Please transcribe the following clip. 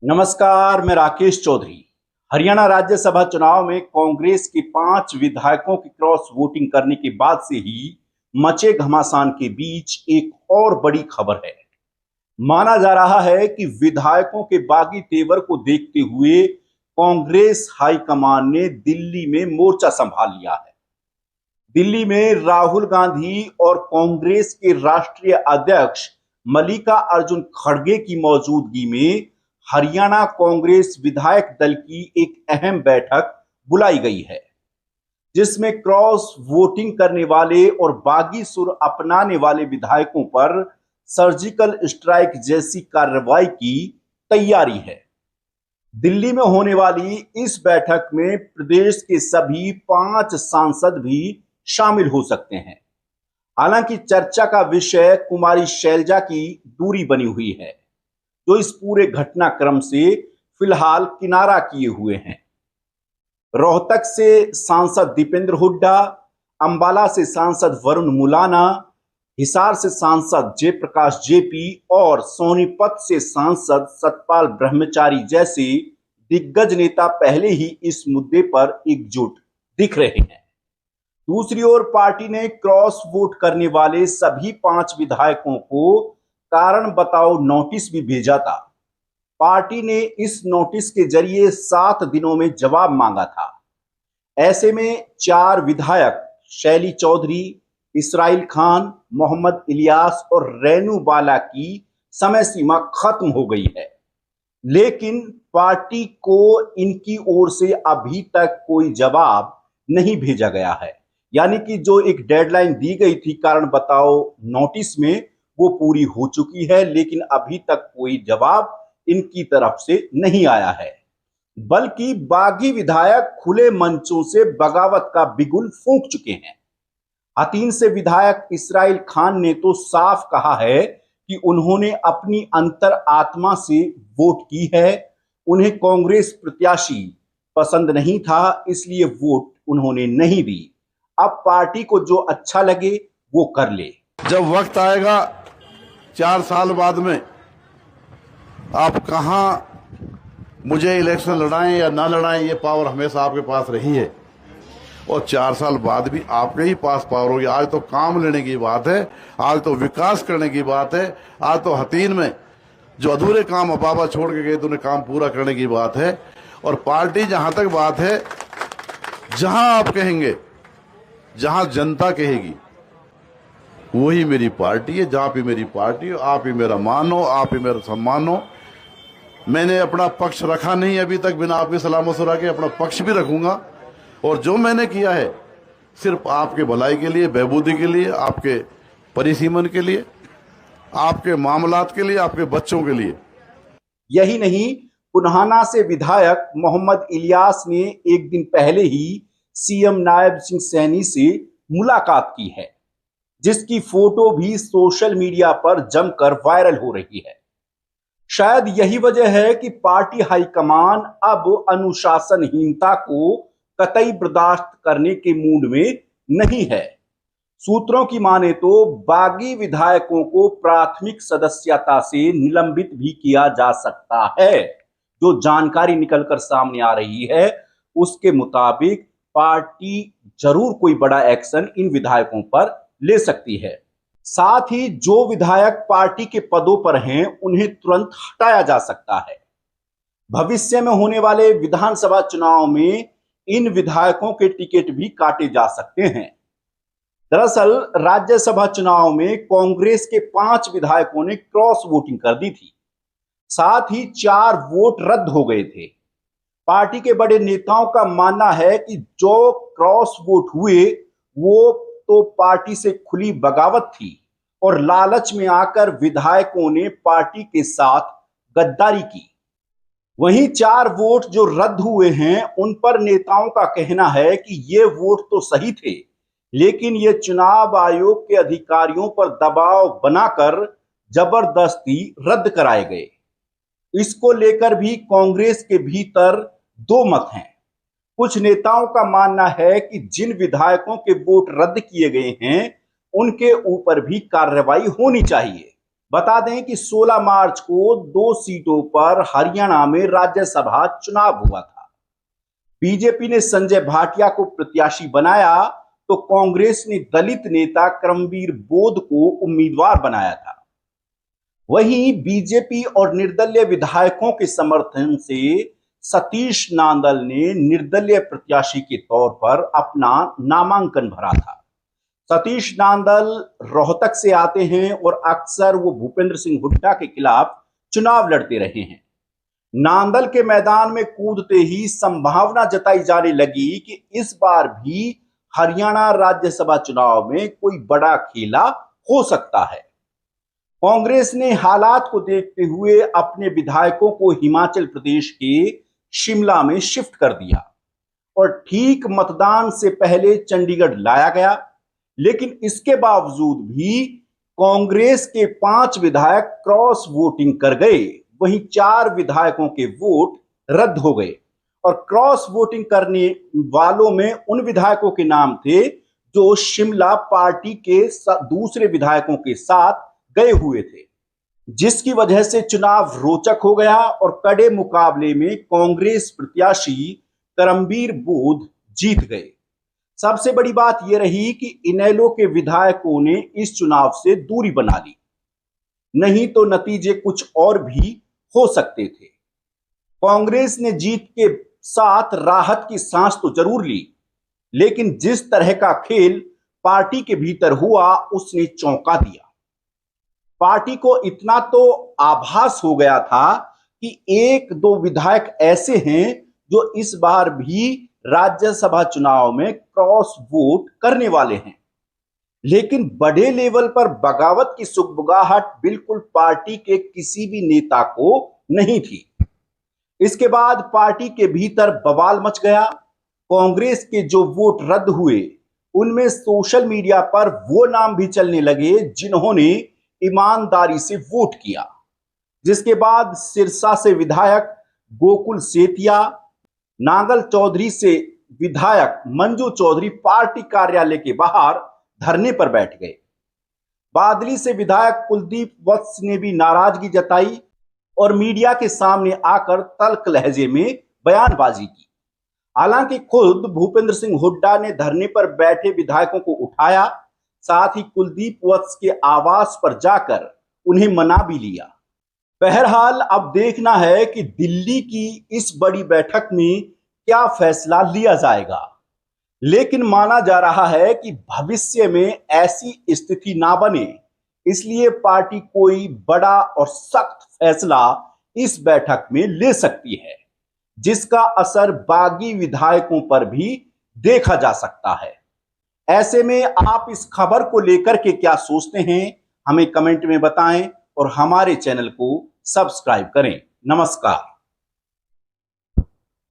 नमस्कार, मैं राकेश चौधरी। हरियाणा राज्यसभा चुनाव में कांग्रेस के 5 विधायकों की क्रॉस वोटिंग करने के बाद से ही मचे घमासान के बीच एक और बड़ी खबर है। माना जा रहा है कि विधायकों के बागी तेवर को देखते हुए कांग्रेस हाईकमान ने दिल्ली में मोर्चा संभाल लिया है। दिल्ली में राहुल गांधी और कांग्रेस के राष्ट्रीय अध्यक्ष मल्लिका अर्जुन खड़गे की मौजूदगी में हरियाणा कांग्रेस विधायक दल की एक अहम बैठक बुलाई गई है, जिसमें क्रॉस वोटिंग करने वाले और बागी सुर अपनाने वाले विधायकों पर सर्जिकल स्ट्राइक जैसी कार्रवाई की तैयारी है। दिल्ली में होने वाली इस बैठक में प्रदेश के सभी 5 सांसद भी शामिल हो सकते हैं। हालांकि चर्चा का विषय कुमारी शैलजा की दूरी बनी हुई है, जो इस पूरे घटनाक्रम से फिलहाल किनारा किए हुए हैं। रोहतक से सांसद दीपेंद्र हुड्डा, अंबाला से सांसद वरुण मुलाना, हिसार से सांसद जयप्रकाश जेपी और सोनीपत से सांसद सतपाल ब्रह्मचारी जैसे दिग्गज नेता पहले ही इस मुद्दे पर एकजुट दिख रहे हैं। दूसरी ओर पार्टी ने क्रॉस वोट करने वाले सभी 5 विधायकों को कारण बताओ नोटिस भी भेजा था। पार्टी ने इस नोटिस के जरिए 7 दिनों में जवाब मांगा था। ऐसे में 4 विधायक शैली चौधरी, इसराइल खान, मोहम्मद इलियास और रेनू बाला की समय सीमा खत्म हो गई है, लेकिन पार्टी को इनकी ओर से अभी तक कोई जवाब नहीं भेजा गया है। यानी कि जो एक डेडलाइन दी गई थी कारण बताओ नोटिस में, वो पूरी हो चुकी है, लेकिन अभी तक कोई जवाब इनकी तरफ से नहीं आया है। बल्कि बागी विधायक खुले मंचों से बगावत का बिगुल फूंक चुके हैं। हथीन से विधायक इसराइल खान ने तो साफ कहा है कि उन्होंने अपनी अंतर आत्मा से वोट की है। उन्हें कांग्रेस प्रत्याशी पसंद नहीं था, इसलिए वोट उन्होंने नहीं दी। अब पार्टी को जो अच्छा लगे वो कर ले। जब वक्त आएगा 4 साल बाद में आप कहां मुझे इलेक्शन लड़ाएं या ना लड़ाएं, ये पावर हमेशा आपके पास रही है और 4 साल बाद भी आपके ही पास पावर होगी। आज तो काम लेने की बात है, आज तो विकास करने की बात है, आज तो हथीन में जो अधूरे काम बाबा छोड़ के गए तो उन्हें काम पूरा करने की बात है। और पार्टी जहां तक बात है, जहां आप कहेंगे, जहां जनता कहेगी, वही मेरी पार्टी है। जहां भी मेरी पार्टी हो, आप ही मेरा मान हो, आप ही मेरा सम्मान हो। मैंने अपना पक्ष रखा नहीं अभी तक, बिना आपकी सलाह मशवरा के अपना पक्ष भी रखूंगा। और जो मैंने किया है सिर्फ आपके भलाई के लिए, बहबूदी के लिए, आपके परिसीमन के लिए, आपके मामलात के लिए, आपके बच्चों के लिए। यही नहीं, पुन्हाना से विधायक मोहम्मद इलियास ने एक दिन पहले ही सीएम नायब सिंह सैनी से मुलाकात की है, जिसकी फोटो भी सोशल मीडिया पर जमकर वायरल हो रही है। शायद यही वजह है कि पार्टी हाईकमान अब अनुशासनहीनता को कतई बर्दाश्त करने के मूड में नहीं है। सूत्रों की माने तो बागी विधायकों को प्राथमिक सदस्यता से निलंबित भी किया जा सकता है। जो जानकारी निकलकर सामने आ रही है उसके मुताबिक पार्टी जरूर कोई बड़ा एक्शन इन विधायकों पर ले सकती है। साथ ही जो विधायक पार्टी के पदों पर हैं उन्हें तुरंत हटाया जा सकता है। भविष्य में होने वाले विधानसभा चुनाव में इन विधायकों के टिकट भी काटे जा सकते हैं। दरअसल राज्यसभा चुनाव में कांग्रेस के 5 विधायकों ने क्रॉस वोटिंग कर दी थी, साथ ही 4 वोट रद्द हो गए थे। पार्टी के बड़े नेताओं का मानना है कि जो क्रॉस वोट हुए वो तो पार्टी से खुली बगावत थी और लालच में आकर विधायकों ने पार्टी के साथ गद्दारी की। वहीं 4 वोट जो रद्द हुए हैं उन पर नेताओं का कहना है कि ये वोट तो सही थे, लेकिन ये चुनाव आयोग के अधिकारियों पर दबाव बनाकर जबरदस्ती रद्द कराए गए। इसको लेकर भी कांग्रेस के भीतर 2 मत हैं। कुछ नेताओं का मानना है कि जिन विधायकों के वोट रद्द किए गए हैं उनके ऊपर भी कार्रवाई होनी चाहिए, बता दें कि 16 मार्च को 2 सीटों पर हरियाणा में राज्यसभा चुनाव हुआ था। बीजेपी ने संजय भाटिया को प्रत्याशी बनाया तो कांग्रेस ने दलित नेता करमबीर बोध को उम्मीदवार बनाया था। वहीं बीजेपी और निर्दलीय विधायकों के समर्थन से सतीश नांदल ने निर्दलीय प्रत्याशी के तौर पर अपना नामांकन भरा था। सतीश नांदल रोहतक से आते हैं और अक्सर वो भूपेंद्र सिंह हुड्डा के खिलाफ चुनाव लड़ते रहे हैं। नांदल के मैदान में कूदते ही संभावना जताई जाने लगी कि इस बार भी हरियाणा राज्यसभा चुनाव में कोई बड़ा खेला हो सकता है। कांग्रेस ने हालात को देखते हुए अपने विधायकों को हिमाचल प्रदेश के शिमला में शिफ्ट कर दिया और ठीक मतदान से पहले चंडीगढ़ लाया गया। लेकिन इसके बावजूद भी कांग्रेस के 5 विधायक क्रॉस वोटिंग कर गए, वहीं 4 विधायकों के वोट रद्द हो गए और क्रॉस वोटिंग करने वालों में उन विधायकों के नाम थे जो शिमला पार्टी के दूसरे विधायकों के साथ गए हुए थे, जिसकी वजह से चुनाव रोचक हो गया और कड़े मुकाबले में कांग्रेस प्रत्याशी करमबीर बोध जीत गए। सबसे बड़ी बात यह रही कि इनेलो के विधायकों ने इस चुनाव से दूरी बना ली, नहीं तो नतीजे कुछ और भी हो सकते थे। कांग्रेस ने जीत के साथ राहत की सांस तो जरूर ली, लेकिन जिस तरह का खेल पार्टी के भीतर हुआ उसने चौंका दिया। पार्टी को इतना तो आभास हो गया था कि 1-2 विधायक ऐसे हैं जो इस बार भी राज्यसभा चुनाव में क्रॉस वोट करने वाले हैं, लेकिन बड़े लेवल पर बगावत की सुगबुगाहट बिल्कुल पार्टी के किसी भी नेता को नहीं थी। इसके बाद पार्टी के भीतर बवाल मच गया। कांग्रेस के जो वोट रद्द हुए उनमें सोशल मीडिया पर वो नाम भी चलने लगे जिन्होंने ईमानदारी से वोट किया, जिसके बाद सिरसा से विधायक गोकुल सेतिया, नांगल चौधरी से विधायक मंजू चौधरी पार्टी कार्यालय के बाहर धरने पर बैठ गए। बादली से विधायक कुलदीप वत्स ने भी नाराजगी जताई और मीडिया के सामने आकर तल्ख लहजे में बयानबाजी की। हालांकि खुद भूपेंद्र सिंह हुड्डा ने धरने पर बैठे विधायकों को उठाया, साथ ही कुलदीप वत्स के आवास पर जाकर उन्हें मना भी लिया। बहरहाल अब देखना है कि दिल्ली की इस बड़ी बैठक में क्या फैसला लिया जाएगा, लेकिन माना जा रहा है कि भविष्य में ऐसी स्थिति ना बने, इसलिए पार्टी कोई बड़ा और सख्त फैसला इस बैठक में ले सकती है, जिसका असर बागी विधायकों पर भी देखा जा सकता है। ऐसे में आप इस खबर को लेकर के क्या सोचते हैं, हमें कमेंट में बताएं और हमारे चैनल को सब्सक्राइब करें। नमस्कार।